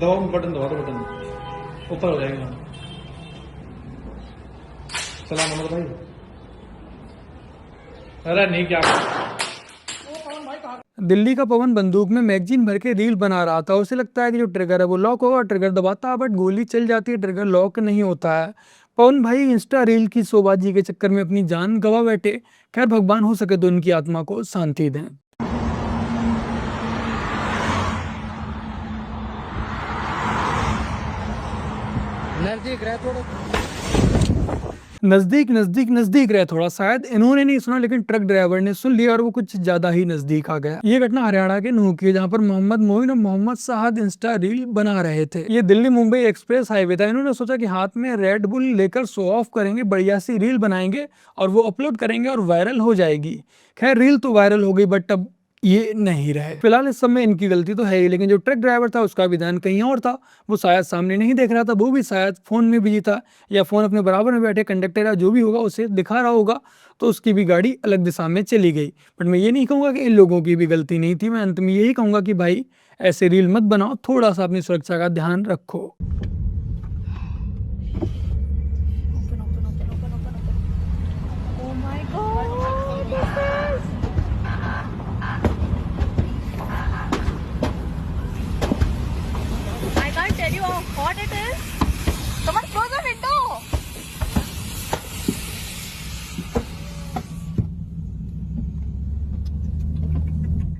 दबाओ बटन, दबा दो बटन, ऊपर हो जाएगा। चला मोहम्मद भाई। अरे नहीं, क्या दिल्ली का पवन बंदूक में मैगजीन भर के रील बना रहा था। उसे लगता है कि जो ट्रिगर है वो लॉक होगा, ट्रिगर दबाता है बट गोली चल जाती है, ट्रिगर लॉक नहीं होता है। पवन भाई इंस्टा रील की शोबाजी के चक्कर में अपनी जान गवा बैठे। खैर भगवान हो सके तो उनकी आत्मा को शांति दें। नजदीक नजदीक नजदीक रहे थोड़ा, शायद इन्होंने नहीं सुना लेकिन ट्रक ड्राइवर ने सुन लिया और वो कुछ ज्यादा ही नजदीक आ गया। ये घटना हरियाणा के नूह की है, जहां पर मोहम्मद मोइन और मोहम्मद साहद इंस्टा रील बना रहे थे। ये दिल्ली मुंबई एक्सप्रेस हाईवे था। इन्होंने सोचा कि हाथ में रेड बुल लेकर शो ऑफ करेंगे, बढ़िया सी रील बनाएंगे और वो अपलोड करेंगे और वायरल हो जाएगी। खैर रील तो वायरल हो गई बट अब ये नहीं रहे। फिलहाल इस समय इनकी गलती तो है ही, लेकिन जो ट्रक ड्राइवर था उसका भी ध्यान कहीं और था। वो शायद सामने नहीं देख रहा था, वो भी शायद फोन में बिजी था, या फोन अपने बराबर में बैठे कंडक्टर या जो भी होगा उसे दिखा रहा होगा, तो उसकी भी गाड़ी अलग दिशा में चली गई। बट मैं ये नहीं कहूंगा कि इन लोगों की भी गलती नहीं थी। मैं अंत में यही कहूंगा कि भाई ऐसे रील मत बनाओ, थोड़ा सा अपनी सुरक्षा का ध्यान रखो। Hot it is. Come on, close the window.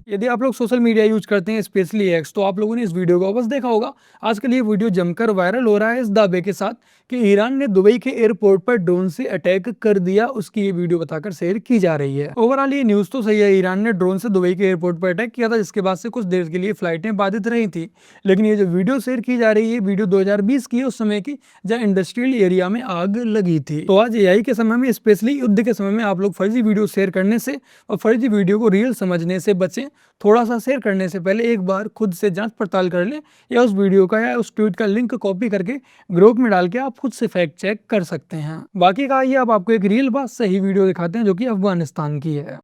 यदि आप लोग सोशल मीडिया यूज करते हैं, स्पेशली एक्स, तो आप लोगों ने इस वीडियो को बस देखा होगा। आजकल ये वीडियो जमकर वायरल हो रहा है इस दावे के साथ कि ईरान ने दुबई के एयरपोर्ट पर ड्रोन से अटैक कर दिया। उसकी ये वीडियो बताकर शेयर की जा रही है। ओवरऑल ये न्यूज तो सही है, ईरान ने ड्रोन से दुबई के एयरपोर्ट पर अटैक किया था, जिसके बाद से कुछ देर के लिए फ्लाइटें बाधित रही थी। लेकिन ये जो वीडियो शेयर की जा रही है, वीडियो 2020 की है, उस समय की, जहाँ इंडस्ट्रियल एरिया में आग लगी थी। तो आज एआई के समय में, स्पेशली युद्ध के समय में, आप लोग फर्जी वीडियो शेयर करने से और फर्जी वीडियो को रियल समझने से बचें। थोड़ा सा शेयर करने से पहले एक बार खुद से जांच पड़ताल कर लें, या उस वीडियो का या उस ट्वीट का लिंक कॉपी करके ग्रुप में डाल के आप खुद से फैक्ट चेक कर सकते हैं। बाकी का ये अब आपको एक रियल बात सही वीडियो दिखाते हैं जो कि अफगानिस्तान की है।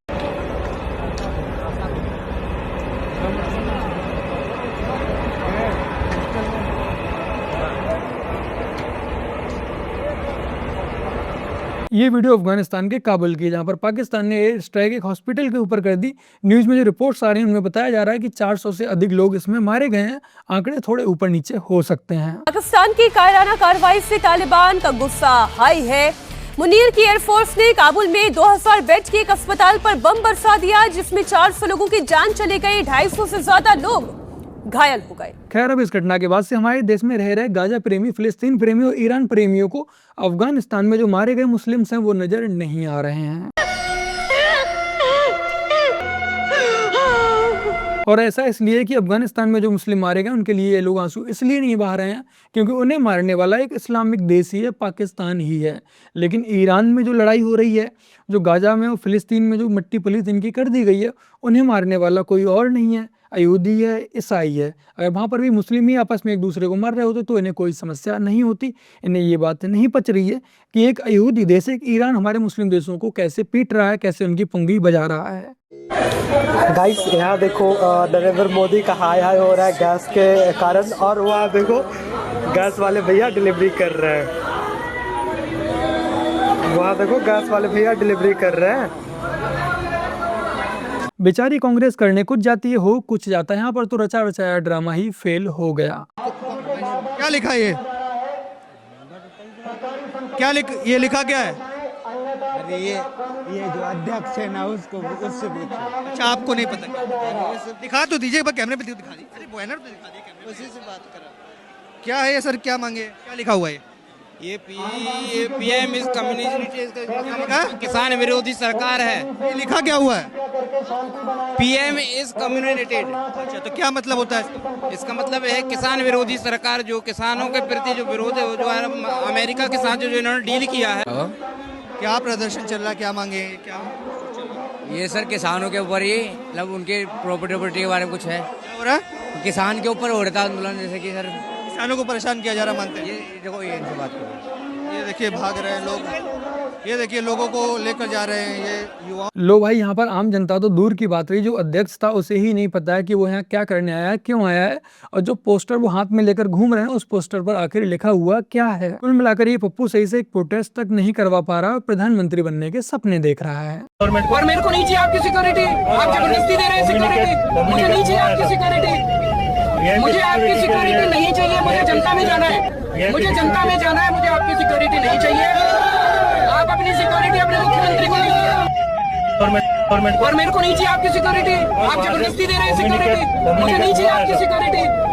ये वीडियो अफगानिस्तान के काबुल की, जहां पर पाकिस्तान ने एयर स्ट्राइक एक हॉस्पिटल के ऊपर कर दी। न्यूज में जो रिपोर्ट्स आ रही हैं उनमें बताया जा रहा है कि 400 से अधिक लोग इसमें मारे गए हैं। आंकड़े थोड़े ऊपर नीचे हो सकते हैं। पाकिस्तान की कायराना कार्रवाई से तालिबान का गुस्सा हाई है। मुनीर की एयरफोर्स ने काबुल में 2000 बेड के एक अस्पताल पर बम बरसा दिया, जिसमें 400 लोगों की जान चली गई, 250 से ज्यादा लोग घायल हो गए। खैर अब इस घटना के बाद से हमारे देश में रह रहे गाजा प्रेमी, फिलिस्तीन प्रेमी और ईरान प्रेमियों को अफगानिस्तान में जो मारे गए मुस्लिम्स हैं वो नजर नहीं आ रहे हैं। और ऐसा इसलिए कि अफगानिस्तान में जो मुस्लिम मारे गए उनके लिए ये लोग आंसू इसलिए नहीं बहा रहे हैं क्योंकि उन्हें मारने वाला एक इस्लामिक देश ही है, पाकिस्तान ही है। लेकिन ईरान में जो लड़ाई हो रही है, जो गाजा में और फिलिस्तीन में जो मिट्टी पुलिस इनकी कर दी गई है, उन्हें मारने वाला कोई और नहीं है, अयूदी है, ईसाई है। अगर वहाँ पर भी मुस्लिम ही आपस में एक दूसरे को मार रहे होते तो इन्हें कोई समस्या नहीं होती। इन्हें ये बात नहीं पच रही है कि एक अयूदी देश, एक ईरान हमारे मुस्लिम देशों को कैसे पीट रहा है, कैसे उनकी पुंगी बजा रहा है। गाइस यहाँ देखो नरेंद्र मोदी का हाय हाय हो रहा है गैस के कारण, और वहाँ देखो गैस वाले भैया डिलीवरी कर रहे हैं। वहाँ देखो गैस वाले भैया डिलीवरी कर रहे हैं। बेचारी कांग्रेस करने कुछ जाती है, हो कुछ जाता है। यहाँ पर तो रचा रचाया ड्रामा ही फेल हो गया। क्या लिखा ये? क्या ये लिखा क्या है? अरे ये जो अध्यक्ष है ना उसको उससे पूछो। अच्छा आपको नहीं पता? दिखा तो दीजिए, कैमरे पे दिखा दी। अरे बैनर तो दिखा दिए, उसी से बात करो। क्या है ये सर? क्या मांगे? क्या लिखा हुआ है? ये पीएम इस कम्युनिस्ट किसान विरोधी सरकार है। ये लिखा क्या हुआ है? PM is comminuted. अच्छा तो क्या मतलब होता है इसका? इसका मतलब है किसान विरोधी सरकार, जो किसानों के प्रति जो विरोध है, जो अमेरिका के साथ जो इन्होंने डील किया है। क्या प्रदर्शन चल रहा है? क्या मांगे? क्या ये सर किसानों के ऊपर ही, मतलब उनके प्रॉपर्टी के बारे में कुछ है। क्या हो रहा है? किसान के ऊपर हो रहा था आंदोलन, जैसे कि सर किसानों को परेशान किया जा रहा, मानते हैं? ये देखो, ये इनसे बात करो। ये देखिए भाग रहे हैं लोग, ये देखिए लोगों को लेकर जा रहे हैं ये युवा। लो भाई, यहाँ पर आम जनता तो दूर की बात रही, जो अध्यक्ष था उसे ही नहीं पता है कि वो यहाँ क्या करने आया है, क्यों आया है, और जो पोस्टर वो हाथ में लेकर घूम रहे हैं उस पोस्टर पर आखिर लिखा हुआ क्या है। कुल मिलाकर ये पप्पू सही से एक प्रोटेस्ट तक नहीं करवा पा रहा और प्रधानमंत्री बनने के सपने देख रहा है। और मेरे को नहीं चाहिए आपकी सिक्योरिटी, आप जबरदस्ती दे रहे हैं सिक्योरिटी, मुझे नहीं चाहिए आपकी सिक्योरिटी, मुझे आपकी सिक्योरिटी नहीं चाहिए, मुझे जनता में जाना है, मुझे जनता में जाना है, मुझे आपकी सिक्योरिटी नहीं चाहिए। आप अपनी सिक्योरिटी अपने मुख्यमंत्री को दीजिए, और मेरे को नहीं चाहिए आपकी सिक्योरिटी, आप जबरदस्ती दे रहे हैं सिक्योरिटी, मुझे नहीं चाहिए आपकी सिक्योरिटी,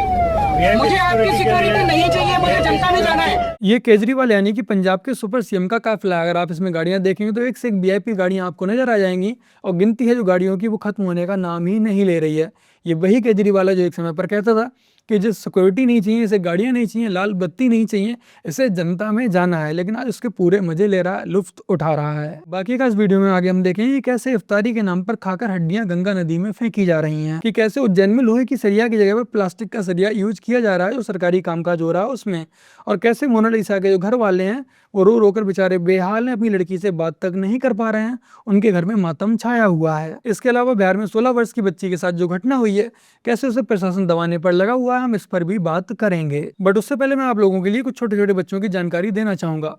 मुझे आपकी सिक्योरिटी नहीं चाहिए, मुझे जनता में जाना है। ये केजरीवाल यानी कि पंजाब के सुपर सीएम का काफिला। अगर आप इसमें गाड़ियां देखेंगे तो एक से एक वीआईपी गाड़ियां आपको नजर आ जाएंगी, और गिनती है जो गाड़ियों की वो खत्म होने का नाम ही नहीं ले रही है। ये वही केजरीवाल है जो एक समय पर कहता था कि जो सिक्योरिटी नहीं चाहिए, इसे गाड़ियां नहीं चाहिए, लाल बत्ती नहीं चाहिए, इसे जनता में जाना है, लेकिन आज उसके पूरे मजे ले रहा है, लुफ्त उठा रहा है। बाकी का इस वीडियो में आगे हम देखेंगे कैसे इफ्तारी के नाम पर खाकर हड्डियां गंगा नदी में फेंकी जा रही हैं, कि कैसे उज्जैन में लोहे की सरिया की जगह पर प्लास्टिक का सरिया यूज किया जा रहा है जो सरकारी कामकाज हो रहा है उसमें, और कैसे मोनालिसा के जो घर वाले हैं वो रो रोकर बेचारे बेहाल हैं, अपनी लड़की से बात तक नहीं कर पा रहे हैं, उनके घर में मातम छाया हुआ है। इसके अलावा बिहार में 16 वर्ष की बच्ची के साथ जो घटना हुई है, कैसे उसे प्रशासन दबाने पर लगा हुआ है, हम इस पर भी बात करेंगे। बट उससे पहले मैं आप लोगों के लिए कुछ छोटे छोटे बच्चों की जानकारी देना चाहूंगा।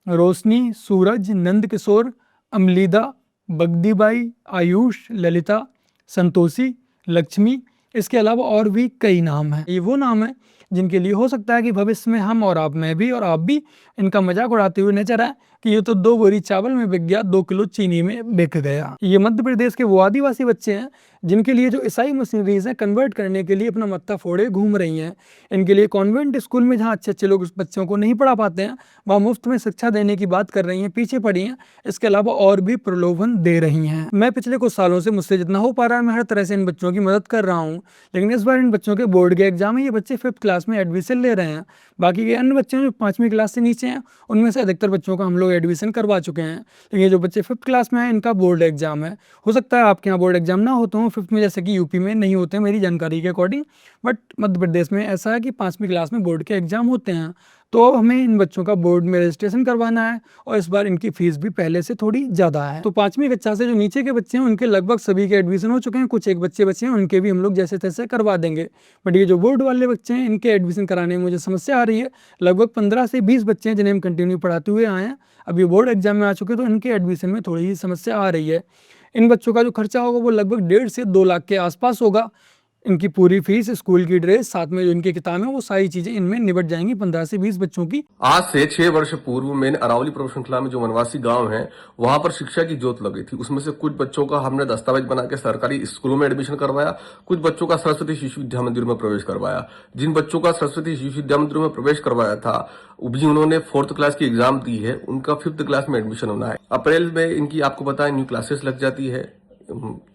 रोशनी, सूरज, नंद किशोर, अमलीदा, बगदीबाई, आयुष, ललिता, संतोषी, लक्ष्मी, इसके अलावा और भी कई नाम हैं। ये वो नाम है जिनके लिए हो सकता है कि भविष्य में हम और आप में भी और आप भी इनका मजाक उड़ाते हुए नजर आए कि ये तो 2 बोरी चावल में बिक गया, 2 किलो चीनी में बिक गया। ये मध्य प्रदेश के वो आदिवासी बच्चे हैं जिनके लिए जो ईसाई मशीनरीज हैं कन्वर्ट करने के लिए अपना मत्था फोड़े घूम रही हैं। इनके लिए कॉन्वेंट स्कूल में जहाँ अच्छे अच्छे लोग उस बच्चों को नहीं पढ़ा पाते हैं, वहाँ मुफ्त में शिक्षा देने की बात कर रही हैं, पीछे पड़ी हैं। इसके अलावा और भी प्रलोभन दे रही हैं। मैं पिछले कुछ सालों से मुझसे जितना हो पा रहा है मैं हर तरह से इन बच्चों की मदद कर रहा हूँ, लेकिन इस बार इन बच्चों के बोर्ड के एग्जाम है, ये बच्चे 5th क्लास में एडमिशन ले रहे हैं। बाकी के अन्य बच्चे जो 5वीं क्लास से नीचे हैं उनमें से अधिकतर बच्चों का हम लोग एडमिशन करवा चुके हैं, लेकिन ये जो बच्चे 5th क्लास में हैं इनका बोर्ड एग्जाम है। हो सकता है आपके यहाँ बोर्ड एग्जाम ना होते हो 5th में, जैसे कि यूपी में नहीं होते हैं मेरी जानकारी के अकॉर्डिंग, बट मध्य प्रदेश में ऐसा है कि 5वीं क्लास में बोर्ड के एग्जाम होते हैं। तो अब हमें इन बच्चों का बोर्ड में रजिस्ट्रेशन करवाना है, और इस बार इनकी फीस भी पहले से थोड़ी ज़्यादा है। तो 5वीं कक्षा से जो नीचे के बच्चे हैं उनके लगभग सभी के एडमिशन हो चुके हैं, कुछ एक बच्चे बचे हैं उनके भी हम लोग जैसे तैसे करवा देंगे। बट ये जो बोर्ड वाले बच्चे हैं इनके एडमिशन कराने में मुझे समस्या आ रही है। लगभग 15 से 20 बच्चे हैं जिन्हें हम कंटिन्यू पढ़ाते हुए आए हैं, अब ये बोर्ड एग्जाम में आ चुके तो इनके एडमिशन में थोड़ी ही समस्या आ रही है। इन बच्चों का जो खर्चा होगा वो लगभग 1.5 से 2 लाख के आसपास होगा। इनकी पूरी फीस, स्कूल की ड्रेस, साथ में जो इनकी किताबें, वो सारी चीजें इनमें निबट जाएंगी 15 से 20 बच्चों की। आज से 6 वर्ष पूर्व मैंने अरावली पर्व श्रृंखला में जो वनवासी गांव है वहां पर शिक्षा की जोत लगी थी। उसमें से कुछ बच्चों का हमने दस्तावेज बना के सरकारी स्कूलों में एडमिशन करवाया, कुछ बच्चों का सरस्वती शिशु विद्या मंदिर में प्रवेश करवाया। जिन बच्चों का सरस्वती शिशु विद्या मंदिर में प्रवेश करवाया था भी उन्होंने 4th क्लास की एग्जाम दी है, उनका 5th क्लास में एडमिशन होना है। अप्रैल में इनकी आपको पता है न्यू क्लासेस लग जाती है,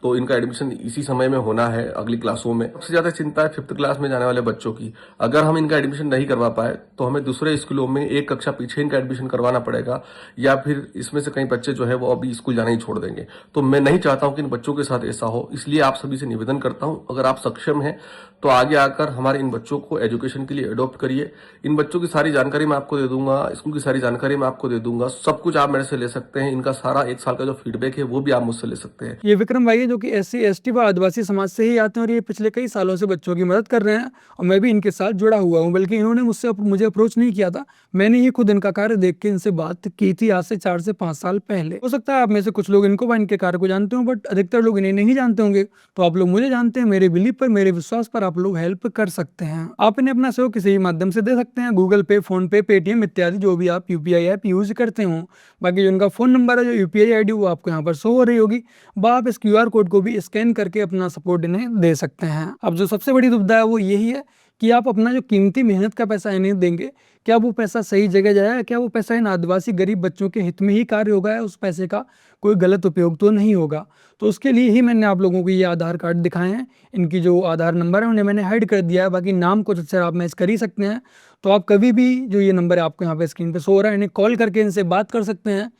तो इनका एडमिशन इसी समय में होना है अगली क्लासों में। सबसे ज्यादा चिंता है 5th क्लास में जाने वाले बच्चों की। अगर हम इनका एडमिशन नहीं करवा पाए तो हमें दूसरे स्कूलों में एक कक्षा पीछे इनका एडमिशन करवाना पड़ेगा, या फिर इसमें से कई बच्चे जो है वो अभी स्कूल जाना ही छोड़ देंगे। तो मैं नहीं चाहता हूं कि इन बच्चों के साथ ऐसा हो, इसलिए आप सभी से निवेदन करता हूं अगर आप सक्षम हैं तो आगे आकर हमारे इन बच्चों को एजुकेशन के लिए अडॉप्ट करिए। इन बच्चों की सारी जानकारी मैं आपको दे दूंगा, स्कूल की सारी जानकारी मैं आपको दे दूंगा, सब कुछ आप मेरे से ले सकते हैं। इनका सारा 1 साल का जो फीडबैक है वो भी आप मुझसे ले सकते हैं। ये विक्रम भाई है जो कि SC ST व आदिवासी समाज से ही आते हैं, और ये पिछले कई सालों से बच्चों की मदद कर रहे हैं, और मैं भी इनके साथ जुड़ा हुआ हूँ। बल्कि इन्होंने मुझे अप्रोच नहीं किया था, मैंने ही खुद इनका कार्य देख के इनसे बात की थी आज से 4 से 5 साल पहले। हो सकता है आप में से कुछ लोग इनको व इनके कार्य को जानते हो, बट अधिकतर लोग इन्हें नहीं जानते होंगे। तो आप लोग मुझे जानते हैं, मेरे बिलीव पर, मेरे विश्वास पर आप लोग हेल्प कर सकते हैं। आप इन्हें अपना सहयोग किसी भी माध्यम से दे सकते हैं, गूगल पे, फोन पे, पेटीएम इत्यादि, जो भी आप UPI ऐप यूज करते हो। बाकी जो इनका फोन नंबर है, जो UPI ID वो आपको यहाँ पर शो हो रही होगी, आप इस QR कोड को भी स्कैन करके अपना सपोर्ट इन्हें दे सकते हैं। अब जो सबसे बड़ी दुविधा है वो यही है कि आप अपना जो कीमती मेहनत का पैसा इन्हें देंगे, क्या वो पैसा सही जगह जाएगा, क्या वो पैसा इन आदिवासी गरीब बच्चों के हित में ही कार्य होगा, उस पैसे का कोई गलत उपयोग तो नहीं होगा। तो उसके लिए ही मैंने आप लोगों को ये आधार कार्ड दिखाए हैं। इनकी जो आधार नंबर है उन्हें मैंने हाइड कर दिया है, बाकी नाम कुछ अक्षर आप मैच कर ही सकते हैं। तो आप कभी भी जो ये नंबर है आपको यहाँ पे स्क्रीन पे शो हो रहा है, इन्हें कॉल करके इनसे बात कर सकते हैं।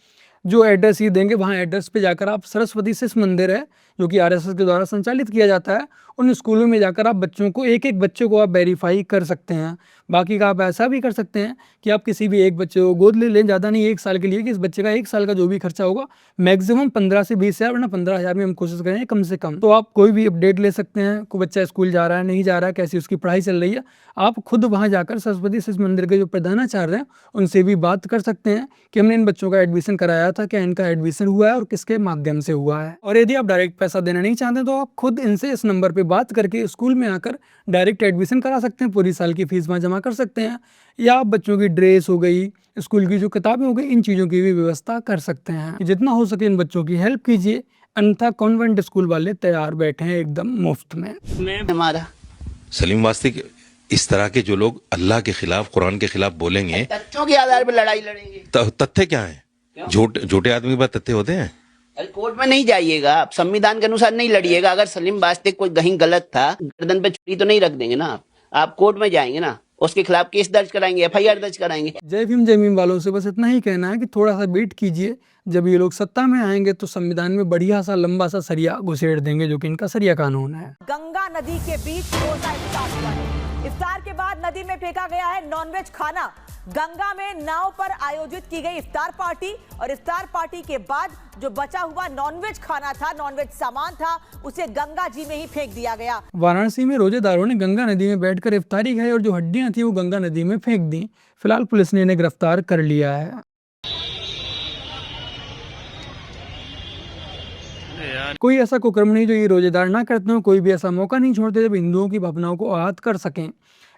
जो एड्रेस ये देंगे वहाँ एड्रेस पे जाकर आप सरस्वती शिशु मंदिर है जो कि RSS के द्वारा संचालित किया जाता है, उन स्कूलों में जाकर आप बच्चों को, एक एक बच्चे को आप वेरीफाई कर सकते हैं। बाकी का आप ऐसा भी कर सकते हैं कि आप किसी भी एक बच्चे को गोद ले लें, ज़्यादा नहीं 1 साल के लिए, कि इस बच्चे का 1 साल का जो भी खर्चा होगा मैक्सिमम 15 से 20 हज़ार, वरना 15,000 में हम कोशिश करें कम से कम। तो आप कोई भी अपडेट ले सकते हैं, कोई बच्चा स्कूल जा रहा है नहीं जा रहा है, कैसी उसकी पढ़ाई चल रही है, आप खुद वहाँ जाकर सरस्वती शिशु मंदिर के जो प्रधानाचार्य हैं उनसे भी बात कर सकते हैं कि हमने इन बच्चों का एडमिशन कराया था, क्या इनका एडमिशन हुआ है और किसके माध्यम से हुआ है। और यदि आप डायरेक्ट पैसा देना नहीं चाहते तो आप खुद इनसे इस नंबर पे बात करके स्कूल में आकर डायरेक्ट एडमिशन करा सकते हैं, पूरी साल की फीस वहाँ जमा कर सकते हैं, या आप बच्चों की ड्रेस हो गई, स्कूल की जो किताबें हो गई, इन चीज़ों की भी व्यवस्था कर सकते हैं। कि जितना हो सके इन बच्चों की हेल्प कीजिए, अन्यथा कॉन्वेंट स्कूल वाले तैयार बैठे हैं एकदम मुफ्त में। हमारा सलीम वास्ते इस तरह के जो लोग अल्लाह के खिलाफ, कुरान के खिलाफ बोलेंगे, तथ्यों के आधार पर लड़ाई लड़ेंगे। तथ्य क्या है? झूठे आदमी के पास तथ्य होते हैं। अरे कोर्ट में नहीं जाइएगा, आप संविधान के अनुसार नहीं लड़िएगा। अगर सलीम वास्ते कोई कहीं गलत था, गर्दन पे छुरी तो नहीं रख देंगे ना आप कोर्ट में जाएंगे ना, उसके खिलाफ केस दर्ज कराएंगे, FIR दर्ज कराएंगे। जय भीम वालों से बस इतना ही कहना है कि थोड़ा सा वेट कीजिए, जब ये लोग सत्ता में आएंगे तो संविधान में बढ़िया सा लंबा सा सरिया घुसेड़ देंगे, जो कि इनका सरिया कानून है। गंगा नदी के बीच रोजा इफ्तार हुआ है। इफ्तार के बाद नदी में फेंका गया है नॉनवेज खाना। गंगा में नाव पर आयोजित की गई इफ्तार पार्टी, और इफ्तार पार्टी के बाद जो बचा हुआ नॉनवेज खाना था, नॉनवेज सामान था, उसे गंगा जी में ही फेंक दिया गया। वाराणसी में रोजेदारों ने गंगा नदी में बैठकर इफ्तारी खाई और जो हड्डियां थी वो गंगा नदी में फेंक दी। फिलहाल पुलिस ने इन्हें गिरफ्तार कर लिया है। कोई ऐसा कुकर्म नहीं जो ये रोजेदार ना करते हो, कोई भी ऐसा मौका नहीं छोड़ते जब हिंदुओं की भावनाओं को आहत कर सकें।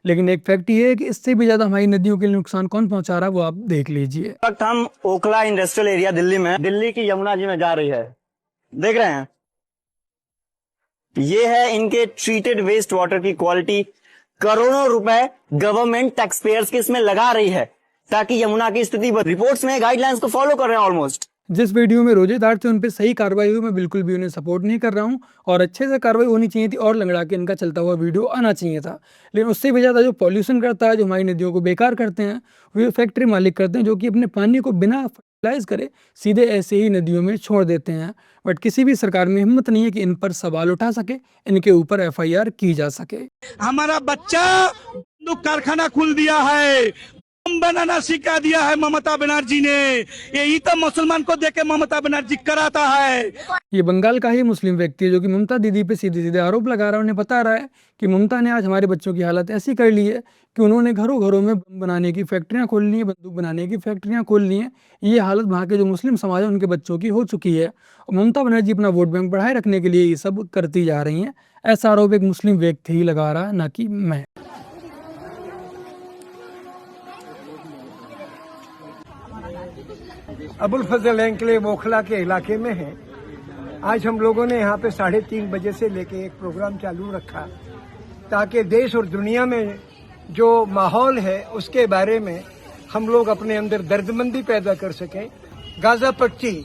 लेकिन एक फैक्ट ये है कि इससे भी ज्यादा हमारी नदियों के लिए नुकसान कौन पहुंचा रहा है वो आप देख लीजिए। वक्त हम ओखला इंडस्ट्रियल एरिया दिल्ली में, दिल्ली की यमुना जी में जा रही है, देख रहे हैं, ये है इनके ट्रीटेड वेस्ट वाटर की क्वालिटी। करोड़ों रुपए गवर्नमेंट टैक्स पेयर्स की इसमें लगा रही है ताकि यमुना की स्थिति, रिपोर्ट्स में गाइडलाइंस को फॉलो कर रहे हैं ऑलमोस्ट। जिस वीडियो में रोजेदार थे उन पे सही कार्रवाई हुई, मैं बिल्कुल भी उन्हें सपोर्ट नहीं कर रहा हूं, और अच्छे से कार्रवाई होनी चाहिए थी और लंगड़ा के इनका चलता हुआ वीडियो आना चाहिए था। लेकिन उससे भी ज़्यादा जो पॉल्यूशन करता है, जो हमारी नदियों को बेकार करते हैं, वो फैक्ट्री मालिक करते हैं, जो कि अपने पानी को बिना फर्टिलाइज करे सीधे ऐसे ही नदियों में छोड़ देते हैं। बट किसी भी सरकार में हिम्मत नहीं है कि इन पर सवाल उठा सके, इनके ऊपर FIR की जा सके। हमारा बच्चा बंदूक कारखाना खुल दिया है, बनाना सिखा दिया है ममता बनर्जी ने। यही तो मुसलमान को देख के ममता बनर्जी कराता है। ये बंगाल का ही मुस्लिम व्यक्ति है जो कि ममता दीदी पे सीधे सीधे आरोप लगा रहा है। उन्हें बता रहा है कि ममता ने आज हमारे बच्चों की हालत ऐसी कर ली है कि उन्होंने घरों घरों में बम बनाने की फैक्ट्रियां खोल ली हैं, बंदूक बनाने की फैक्ट्रियां खोल ली हैं। ये हालत वहाँ के जो मुस्लिम समाज है उनके बच्चों की हो चुकी है, और ममता बनर्जी अपना वोट बैंक बढ़ाए रखने के लिए ये सब करती जा रही हैं। ऐसा आरोप एक मुस्लिम व्यक्ति ही लगा रहा है, ना कि मैं। अबुल फजल एनक्लेव ओखला के इलाके में है। आज हम लोगों ने यहाँ पे 3:30 बजे से लेके एक प्रोग्राम चालू रखा ताकि देश और दुनिया में जो माहौल है उसके बारे में हम लोग अपने अंदर दर्दमंदी पैदा कर सकें। गाजा पट्टी,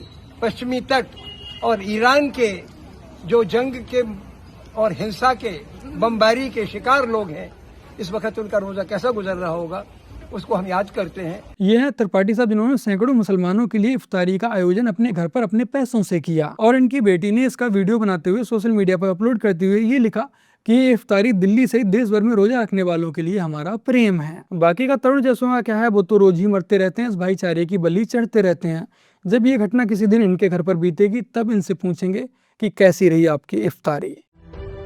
पश्चिमी तट और ईरान के जो जंग के और हिंसा के, बमबारी के शिकार लोग हैं, इस वक्त उनका रोजा कैसा गुजर रहा होगा उसको हम याद करते हैं। ये है त्रिपाठी साहब जिन्होंने सैकड़ों मुसलमानों के लिए इफ्तारी का आयोजन अपने घर पर अपने पैसों से किया, और इनकी बेटी ने इसका वीडियो बनाते हुए सोशल मीडिया पर अपलोड करते हुए ये लिखा कि ये इफ्तारी दिल्ली सहित देश भर में रोजा रखने वालों के लिए हमारा प्रेम है। बाकी का तरुण जैसों का क्या है, वो तो रोज ही मरते रहते हैं, इस भाईचारे की बलि चढ़ते रहते हैं। जब ये घटना किसी दिन इनके घर पर बीतेगी तब इनसे पूछेंगे कि कैसी रही आपकी इफ्तारी।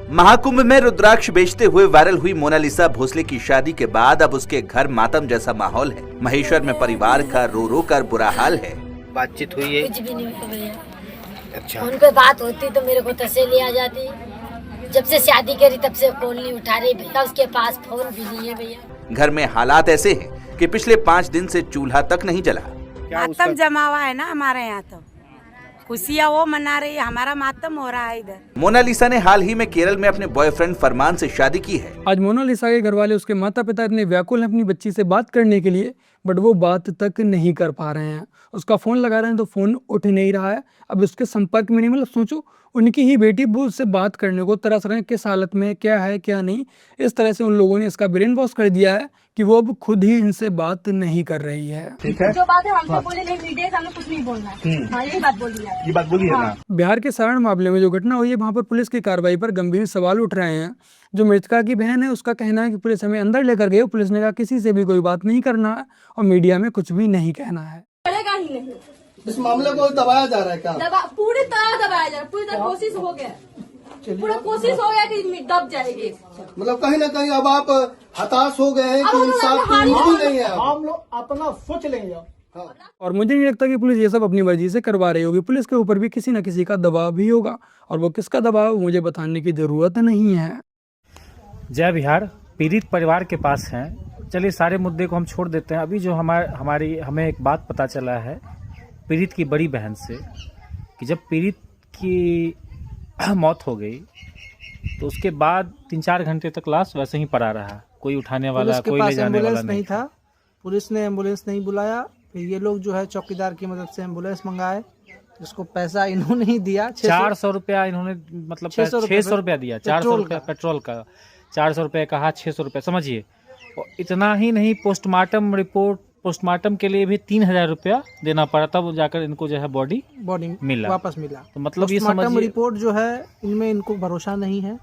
महाकुंभ में रुद्राक्ष बेचते हुए वायरल हुई मोनालिसा भोसले की शादी के बाद अब उसके घर मातम जैसा माहौल है। महेश्वर में परिवार का रो रो कर बुरा हाल है। बातचीत हुई है? कुछ भी नहीं हुआ भैया। अच्छा, उन पे बात होती तो मेरे को तसल्ली आ जाती। जब से शादी करी तब से फोन नहीं उठा रही भैया, उसके पास फोन भी नहीं है भैया। घर में हालात ऐसे हैं कि पिछले 5 दिन से चूल्हा तक नहीं जला। मातम जमा हुआ है ना हमारे यहाँ, तो खुशियाँ वो मना रही है, हमारा मातम हो रहा है इधर। मोनालिसा ने हाल ही में केरल में अपने बॉयफ्रेंड फरमान से शादी की है। आज मोनालिसा के घर वाले, उसके माता पिता इतने व्याकुल हैं अपनी बच्ची से बात करने के लिए, बट वो बात तक नहीं कर पा रहे हैं। उसका फोन लगा रहे हैं तो फोन उठ नहीं रहा है। अब उसके संपर्क में नहीं, मतलब सोचो उनकी ही बेटी वो उससे बात करने को तरस रहे हैं, किस हालत में, क्या है क्या नहीं। इस तरह से उन लोगों ने इसका ब्रेन वॉश कर दिया है कि वो अब खुद ही इनसे बात नहीं कर रही है। ठीक है, जो बात है हमसे बोले नहीं, मीडिया के सामने कुछ नहीं बोलना है। हाँ, यही बात बोली है। ये बात बोली है ना। बिहार के सारण मामले में जो घटना हुई है वहां पर पुलिस की कार्रवाई पर गंभीर सवाल उठ रहे हैं। जो मृतका की बहन है उसका कहना है कि पुलिस हमें अंदर लेकर गई, पुलिस ने कहा किसी से भी कोई बात नहीं करना है और मीडिया में कुछ भी नहीं कहना है। चलेगा ही नहीं। इस मामले को दबाया जा रहा है क्या? पूरी तरह दबाया जा रहा है, पूरी तरह कोशिश हो गया, पूरा कोशिश हो गया कि दब जाएगी। मतलब कहीं ना कहीं अब आप हताश हो गए हैं कि इंसाफ की उम्मीद नहीं है। हम लोग अपना सोच लेंगे। और मुझे नहीं लगता कि पुलिस ये सब अपनी मर्जी से करवा रही होगी। पुलिस के ऊपर भी किसी न किसी का दबाव भी होगा और वो किसका दबाव मुझे बताने की जरूरत नहीं है। जय बिहार। पीड़ित परिवार के पास हैं। चलिए सारे मुद्दे को हम छोड़ देते हैं। अभी जो हमें एक बात पता चला है पीड़ित की बड़ी बहन से कि जब पीड़ित की मौत हो गई तो उसके बाद 3-4 घंटे तक लाश वैसे ही पड़ा रहा, कोई उठाने वाला कोई ले जाने वाला नहीं था। पुलिस ने एम्बुलेंस नहीं बुलाया। फिर ये लोग जो है चौकीदार की मदद से एम्बुलेंस मंगाए, जिसको पैसा इन्होंने ही दिया। 400 रुपया इन्होंने, मतलब 600 रुपया दिया। 400 रुपया पेट्रोल का, 400 रुपये कहा, 600 रुपये, समझिए। इतना ही नहीं, पोस्टमार्टम के लिए भी 3000 रुपया देना पड़ा, तब जाकर इनको जो है बॉडी मिला, वापस मिला। तो मतलब ये समझिए रिपोर्ट जो है इनमें इनको भरोसा नहीं है।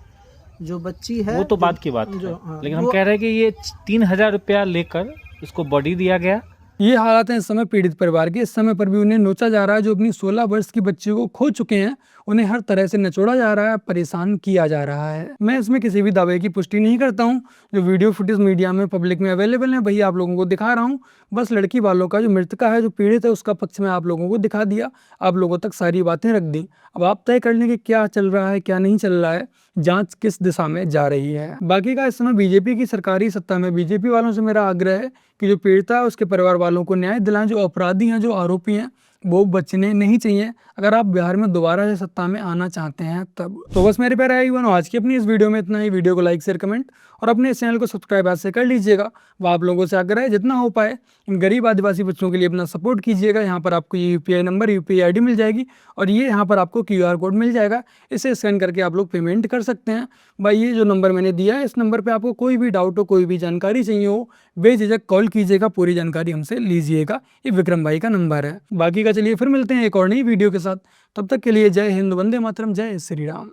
जो बच्ची है वो तो बात की बात है, लेकिन हम कह रहे हैं कि ये 3000 रुपया लेकर इसको बॉडी दिया गया। ये हालात हैं इस समय पीड़ित परिवार के। इस समय पर भी उन्हें नोचा जा रहा है। जो अपनी 16 वर्ष की बच्ची को खो चुके हैं उन्हें हर तरह से नचोड़ा जा रहा है, परेशान किया जा रहा है। मैं इसमें किसी भी दावे की पुष्टि नहीं करता हूं। जो वीडियो फुटेज मीडिया में पब्लिक में अवेलेबल है वही आप लोगों को दिखा रहा हूं। बस लड़की वालों का जो मृतका है, जो पीड़ित है, उसका पक्ष में आप लोगों को दिखा दिया, आप लोगों तक सारी बातें रख दी। अब आप तय कर लें कि क्या चल रहा है, क्या नहीं चल रहा है, जांच किस दिशा में जा रही है। बाकी का इस समय बीजेपी की सरकारी सत्ता में बीजेपी वालों से मेरा आग्रह है कि जो पीड़िता है उसके परिवार वालों को न्याय दिलाएं। जो अपराधी हैं, जो आरोपी हैं, वो बचने नहीं चाहिए अगर आप बिहार में दोबारा से सत्ता में आना चाहते हैं तब। तो बस मेरे प्यारे भाई आज की अपनी इस वीडियो में इतना ही। वीडियो को लाइक शेयर कमेंट और अपने इस चैनल को सब्सक्राइब आज से कर लीजिएगा। वो आप लोगों से आग्रह है जितना हो पाए इन गरीब आदिवासी बच्चों के लिए अपना सपोर्ट कीजिएगा। यहाँ पर आपको ये UPI नंबर, UPI ID मिल जाएगी और ये यहाँ पर आपको QR कोड मिल जाएगा। इसे स्कैन करके आप लोग पेमेंट कर सकते हैं। भाई ये जो नंबर मैंने दिया है, इस नंबर पर आपको कोई भी डाउट हो, कोई भी जानकारी चाहिए हो, बेझिझक कॉल कीजिएगा, पूरी जानकारी हमसे लीजिएगा। ये विक्रम भाई का नंबर है। बाकी का चलिए फिर मिलते हैं एक और नई वीडियो के साथ। तब तक के लिए जय हिंद, वंदे मातरम, जय श्री राम।